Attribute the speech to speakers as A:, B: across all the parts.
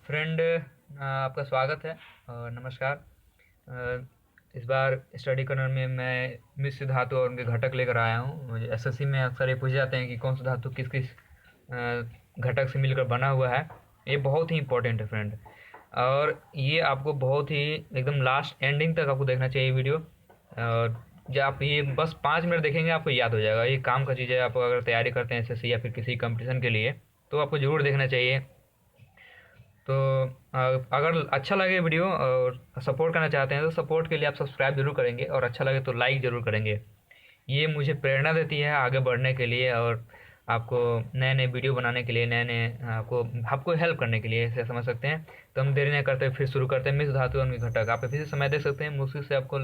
A: Friend, आपका स्वागत है और नमस्कार। इस बार स्टडी करने में मैं मिश्र धातु और उनके घटक लेकर आया हूँ। मुझे एसएससी में अक्सर ये पूछे जाते हैं कि कौन सा धातु किस किस घटक से मिलकर बना हुआ है। ये बहुत ही इंपॉर्टेंट है फ्रेंड, और ये आपको बहुत ही एकदम लास्ट एंडिंग तक आपको देखना चाहिए वीडियो। और जब आप ये बस 5 मिनट देखेंगे आपको याद हो जाएगा। ये काम का चीज़ है। आप अगर तैयारी करते हैं एसएससी या फिर किसी कंपटीशन के लिए तो आपको ज़रूर देखना चाहिए। तो अगर अच्छा लगे वीडियो और सपोर्ट करना चाहते हैं तो सपोर्ट के लिए आप सब्सक्राइब जरूर करेंगे, और अच्छा लगे तो लाइक ज़रूर करेंगे। ये मुझे प्रेरणा देती है आगे बढ़ने के लिए, और आपको नए नए वीडियो बनाने के लिए, नए नए आपको आपको हेल्प करने के लिए, ऐसे समझ सकते हैं। तो हम देरी नहीं करते, फिर शुरू करते हैं। मिश्र धातु और उनके घटक। आप फिर से समय देख सकते हैं। मुश्किल से आपको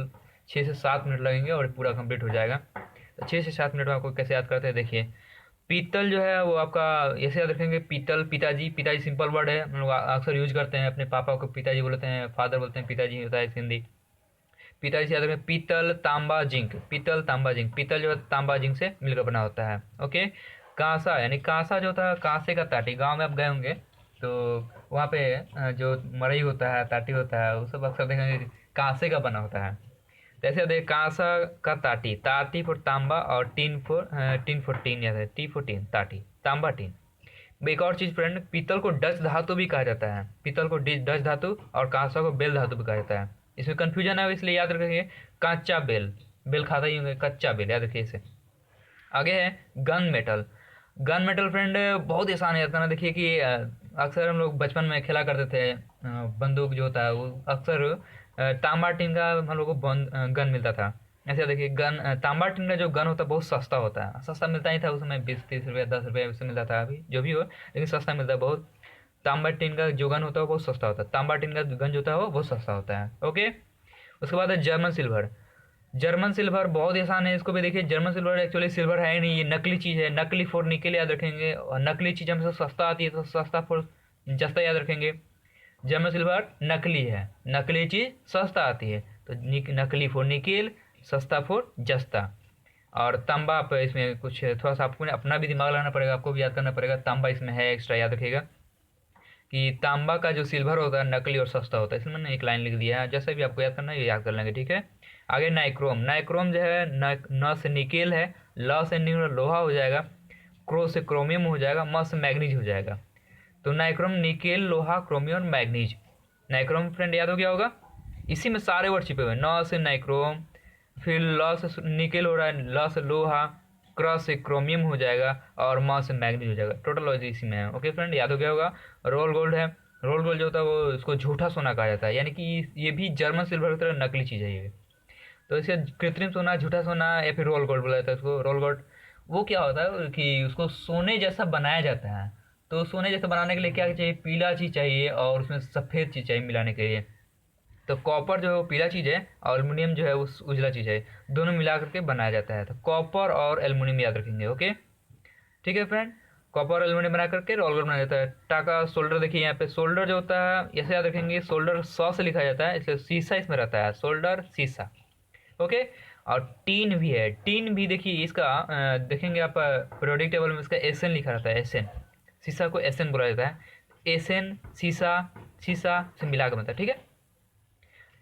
A: 6 से 7 मिनट लगेंगे और पूरा कंप्लीट हो जाएगा। तो 6 से 7 मिनट में आपको कैसे याद करते हैं देखिए। पीतल जो है वो आपका ऐसे याद रखेंगे। पीतल, पिताजी। पिताजी सिंपल वर्ड है, हम लोग अक्सर यूज करते हैं। अपने पापा को पिताजी बोलते हैं, फादर बोलते हैं, पिताजी होता है हिंदी। पिताजी से याद रखें। पीतल, तांबा, जिंक। पीतल, तांबा, जिंक। पीतल जो है तांबा जिंक से मिलकर बना होता है। ओके। कांसा यानी कांसा जो होता है, कांसे का ताटी। गांव में आप गए होंगे तो वहाँ पे जो मड़ई होता है, ताटी होता है, वो सब अक्सर देखेंगे कांसे का बना होता है। जैसे देख, कांसा का ताटी। ताटी फॉर तांबा, और टीन फॉर टीन, या टी फॉर टीन, ताटी, तांबा, टीन। एक और चीज फ्रेंड, पीतल को डच धातु भी कहा जाता है। पीतल को डच धातु और कांसा को बेल धातु भी कहा जाता है। इसमें कंफ्यूजन है, इसलिए याद रखेंगे। कच्चा बेल, बेल खाता ही होंगे, कच्चा बेल याद रखिए इसे। आगे है gun metal. Gun metal friend बहुत आसान है याद करना। देखिए कि अक्सर हम लोग बचपन में खेला करते थे। बंदूक जो होता है वो अक्सर तांबा टीन का हम लोग को गन मिलता था। ऐसे देखिए गन, तांबा टीन का जो गन होता है बहुत सस्ता होता है। सस्ता मिलता ही था उस समय, 20-30 रुपया, 10 रुपया उससे मिलता था। अभी जो भी हो, लेकिन सस्ता मिलता है बहुत। तांबा टीन का जो गन होता है वो बहुत सस्ता होता है। तांबा टीन का गन जो होता है वो बहुत सस्ता होता है। ओके। उसके बाद है जर्मन सिल्वर। जर्मन सिल्वर बहुत ही आसान है। इसको भी देखिए, जर्मन सिल्वर एक्चुअली सिल्वर है ही नहीं, ये नकली चीज़ है। नकली फॉर निकल याद रखेंगे, और नकली चीज़ हमेशा सस्ता आती है तो सस्ता फॉर जस्ता याद रखेंगे। जर्मन सिल्वर नकली है, नकली चीज़ सस्ता आती है तो नकली फॉर निकिल, सस्ता फॉर जस्ता। और तांबा पे इसमें कुछ थोड़ा सा आपको अपना भी दिमाग लगाना पड़ेगा, आपको भी याद करना पड़ेगा। तांबा इसमें है एक्स्ट्रा, याद रखिएगा कि तांबा का जो सिल्वर होता है नकली और सस्ता होता है। इसमें मैंने एक लाइन लिख दिया है, जैसे भी आपको याद करना है ये याद कर लेंगे, ठीक है। आगे नाइक्रोम। नाइक्रोम जो है न से निकेल है, ल से लोहा हो जाएगा, क्रो से क्रोमियम हो जाएगा, म से मैग्नीज हो जाएगा। तो नाइक्रोम, निकेल, लोहा, क्रोमियम और मैग्नीज। नाइक्रोम फ्रेंड याद हो गया होगा। इसी में सारे वर्ड छिपे हुए हैं। न से नाइक्रोम, फिर ल से निकेल हो रहा है, ल से लोहा, क्रॉस से क्रोमियम हो जाएगा, और म से मैग्नीज हो जाएगा। टोटल लॉजिक इसी में है। ओके फ्रेंड, याद हो गया होगा। रोल गोल्ड है। रोल गोल्ड जो होता है वो इसको झूठा सोना कहा जाता है, यानी कि ये भी जर्मन सिल्वर की तरह नकली चीज़ है ये। तो इसे कृत्रिम सोना, झूठा सोना, या फिर रोल गोल्ड बोला जाता है इसको। रोल गोल्ड वो क्या होता है कि उसको सोने जैसा बनाया जाता है। तो सोने जैसा बनाने के लिए क्या चाहिए? पीला चीज़ चाहिए, और उसमें सफ़ेद चीज़ चाहिए मिलाने के लिए। तो कॉपर जो पीला चीज़ है, और एल्युमिनियम जो है वो उजला चीज़ है, दोनों मिला करके बनाया जाता है। तो कॉपर और एल्युमिनियम याद रखेंगे। ओके, ठीक है फ्रेंड। कॉपर और एल्युमिनियम बना करके रोल गोल्ड बनाया जाता है। टाका सोल्डर, देखिए यहाँ पे सोल्डर जो होता है ऐसे याद रखेंगे। सोल्डर सौ से लिखा जाता है, इसलिए शीशा इसमें रहता है। सोल्डर, शीशा। ओके। और टीन भी है। टीन भी देखिए इसका देखेंगे आप पीरियोडिक टेबल में इसका एसएन लिखा रहता है। एसएन, शीशा को एसएन बोला जाता है। एसएन, शीशा, शीशा से मिला कर बनता है, ठीक है।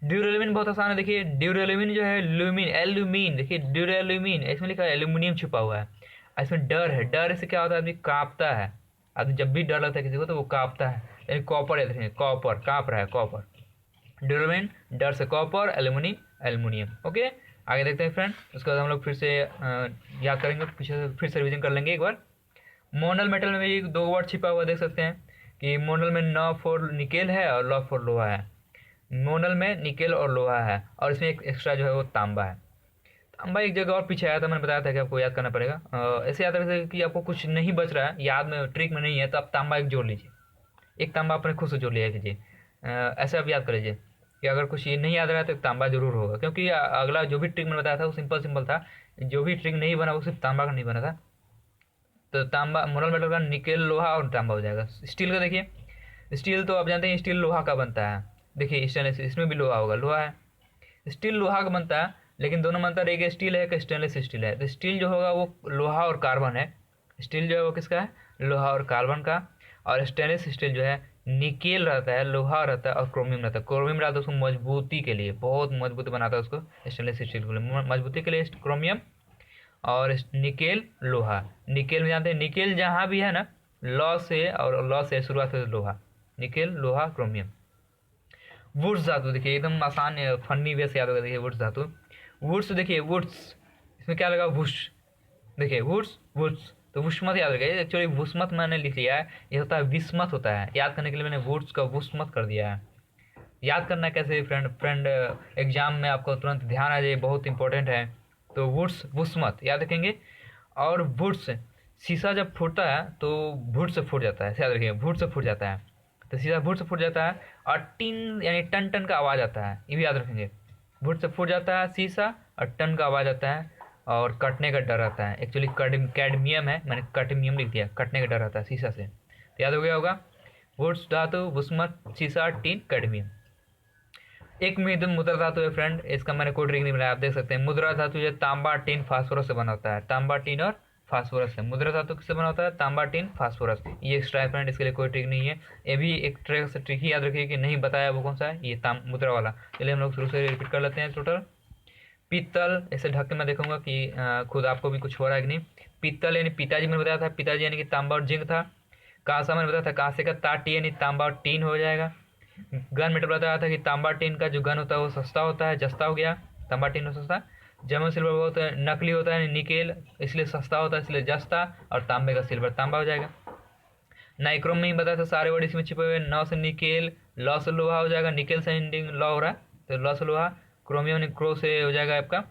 A: ड्यूरेलुमिन बहुत आसान है। देखिए ड्यूरेलुमिन जो है, ल्यूमिन, एल्यूमिन। देखिए ड्यूरेलुमिन, इसमें लिखा है एल्यूमिनियम छुपा हुआ है। इसमें डर है। डर से क्या होता है? आदमी कांपता है। आदमी जब भी डर लगता है किसी को तो वो कांपता है। यानी कॉपर याद रखेंगे, कॉपर, कांप रहा है, कॉपर। ड्यूरेलुमिन, डर से कॉपर, एल्यूमिनियम, एल्यूमिनियम। ओके, आगे देखते हैं फ्रेंड। उसके बाद हम लोग फिर से याद करेंगे, पीछे से फिर से रिविजन कर लेंगे एक बार। मोनल मेटल में भी दो वर्ड छिपा हुआ देख सकते हैं कि मोनल में न फॉर निकेल है और ल फॉर लोहा है। मोनल में निकेल और लोहा है, और इसमें एक एक्स्ट्रा जो है वो तांबा है। तांबा एक जगह और पीछे आया था, मैंने बताया था कि आपको याद करना पड़ेगा। ऐसे याद रखिए कि आपको कुछ नहीं बच रहा है, याद में ट्रिक में नहीं है, तो आप तांबा एक जोड़ लीजिए। एक तांबा अपने खुद से जोड़ लिया कीजिए। ऐसे आप याद कर लीजिए कि अगर कुछ ये नहीं याद रहा तो एक तांबा जरूर होगा, क्योंकि अगला जो भी ट्रिक मैंने बताया था वो सिंपल सिंपल था। जो भी ट्रिक नहीं बना वो सिर्फ तांबा का नहीं बना था। तो तांबा, मोनल मेटल का निकेल, लोहा और तांबा हो जाएगा। स्टील का देखिए, स्टील तो आप जानते हैं स्टील लोहा का बनता है। देखिए स्टेनलेस, इसमें भी लोहा होगा, लोहा है। स्टील लोहा का बनता है, लेकिन दोनों बनता है, एक स्टील है, एक स्टेनलेस स्टील है। तो स्टील जो होगा वो लोहा और कार्बन है। स्टील जो है वो किसका है? लोहा और कार्बन का। और स्टेनलेस स्टील जो है निकेल रहता है, लोहा रहता है और क्रोमियम रहता है। क्रोमियम रहता है उसको मजबूती के लिए, बहुत मजबूत बनाता है उसको स्टेनलेस स्टील के लिए, मजबूती के लिए क्रोमियम। और निकेल लोहा, निकेल में जानते हैं निकेल जहाँ भी है ना, लॉ से, और लॉ से शुरुआत है लोहा, निकेल लोहा क्रोमियम। वुड्स धातु देखिए एकदम आसान फनी वे से याद होगा। देखिए वुड्स धातु, वुड्स देखिए वुड्स, इसमें क्या लगा वुश, देखिए वुड्स वुड्स, तो वुष्मत याद रखिए। एक्चुअली वुष्मत मैंने लिख लिया है, ये होता है विस्मत होता है, याद करने के लिए मैंने वुड्स का वुष्मत कर दिया है। याद करना कैसे फ्रेंड एग्जाम में आपको तुरंत ध्यान आ जाए, बहुत इंपॉर्टेंट है। तो वुड्स वुष्मत याद रखेंगे। और वुड्स, शीशा जब फूटता है तो वुड से फूट जाता है, याद रखिए वुड से फूट जाता है, तो शीशा वुड से फूट जाता है। और टिन यानी टन टन का आवाज़ आता है, ये भी याद रखेंगे। वुड से फूट जाता है शीशा और टन का आवाज़ आता है और कटने का डर रहता है। एक्चुअली कैडमियम है, मैंने कटमियम लिख दिया, कटने का डर रहता है शीशा से, तो याद हो गया होगा। वुड्स धातु वुष्मत शीशा टिन कैडमियम। एक मुद्रा धातु है फ्रेंड, इसका मैंने कोड नहीं बनाया, आप देख सकते हैं। मुद्रा धातु जो तांबा टिन फास्फोरस से बना होता है, तांबा टिन और फास्फोरस है। मुद्रा धातु किससे बना होता है? तांबा टिन फास्फोरस। ये एक्स्ट्रा है फ्रेंड, इसके लिए कोई ट्रिक नहीं है। ये भी एक ट्रिक ही याद रखिए कि नहीं बताया वो कौन सा है, ये मुद्रा वाला। चलिए हम लोग शुरू से रिपीट कर लेते हैं टोटल। पीतल, ऐसे ढक के मैं देखूंगा कि खुद आपको भी कुछ हो रहा है कि नहीं। पीतल यानी पिताजी मैंने बताया था, पिताजी यानी कि तांबा और जिंक था। कांसा मैंने बताया था, कांसे का ताटी यानी तांबा और टीन हो जाएगा। गन मेटल बताया था कि तांबा टीन का जो गन होता है वो सस्ता होता है, जस्ता हो गया, तांबा टीन हो सस्ता। जर्मन सिल्वर बहुत नकली होता है, निकेल इसलिए सस्ता होता है, इसलिए जस्ता। और तांबे का सिल्वर तांबा हो जाएगा। नाइक्रोम में ही बताया था, सारे वर्ड इसमें छिपे हुए। नौ से निकेल, लॉ से लोहा हो जाएगा, निकेल से एंडिंग लॉ हो रहा है तो लॉ से लोहा। क्रोमियम क्रो से हो जाएगा आपका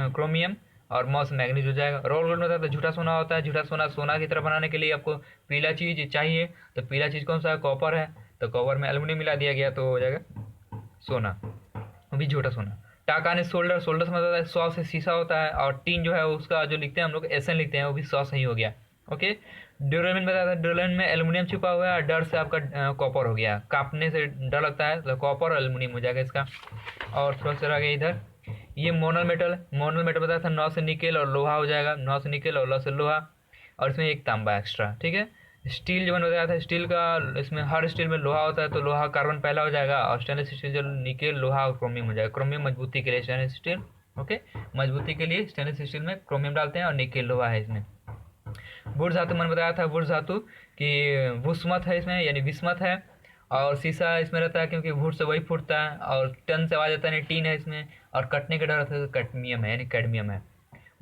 A: क्रोमियम, और मॉस मैग्नीज हो जाएगा। रोल गोल्ड में होता है तो झूठा सोना होता है, झूठा सोना सोना की तरह बनाने के लिए आपको पीला चीज़ चाहिए, तो पीला चीज़ कौन सा है? कॉपर है, तो कॉपर में एल्युमिनियम मिला दिया गया तो हो जाएगा सोना, वो भी झूठा सोना। टाका ने सोल्डर, सोल्डर समझ आता है 100 से शीशा होता है। और टीन जो है उसका जो लिखते हैं हम लोग एसएन लिखते हैं, वो भी 100 सही हो गया। ओके, ड्यूरेलिन बताया था, ड्यूरेलिन में एल्युमिनियम छिपा हुआ है और डर से आपका कॉपर हो गया, कांपने से डर लगता है तो कॉपर और एल्युमिनियम हो जाएगा इसका। और थोड़ा सा आगे इधर, ये मोनल मेटल, मोनल मेटल बताया था 9 से निकेल और लोहा हो जाएगा, 9 से निकेल और 9 से लोहा, और इसमें एक तांबा एक्स्ट्रा। ठीक है, स्टील जो मैंने बताया था, स्टील का इसमें हर स्टील में लोहा होता है तो लोहा कार्बन पहला हो जाएगा, और स्टेनलेस स्टील जो निकेल लोहा और क्रोमियम हो जाएगा। क्रोमियम मजबूती के लिए स्टेनलेस स्टील, ओके, मजबूती के लिए स्टेनलेस स्टील में क्रोमियम डालते हैं, और निकेल लोहा है इसमें। वुड्स धातु मैंने बताया था, वुड्स धातु कि वुष्मत है इसमें यानी विस्मत है, और शीशा इसमें रहता है क्योंकि वुड से वही फूटता है, और टन से आवाज आता है यानी टीन है इसमें, और कटने का डर रहता है तो कटमियम है यानी कैडमियम है।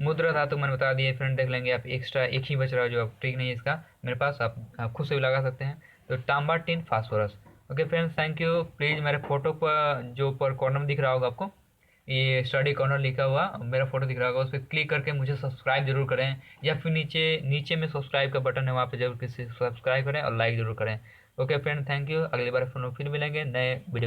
A: मुद्रा धातु मैंने बता दिए फ्रेंड, देख लेंगे आप, एक्स्ट्रा एक ही बच रहा है जो अब ठीक नहीं है इसका मेरे पास, आप खुद से भी लगा सकते हैं। तो तांबा tin phosphorus. Okay friends, thank you. Please मेरे फोटो पर जो पर कॉर्नर में दिख रहा होगा आपको, ये स्टडी कॉर्नर लिखा हुआ मेरा फोटो दिख रहा होगा, उस पर क्लिक करके मुझे सब्सक्राइब जरूर करें, या फिर नीचे नीचे में सब्सक्राइब का बटन है, वहाँ पे जरूर किसी सब्सक्राइब करें और लाइक जरूर करें। Okay friend, thank you. अगली बार फिर मिलेंगे नए वीडियो।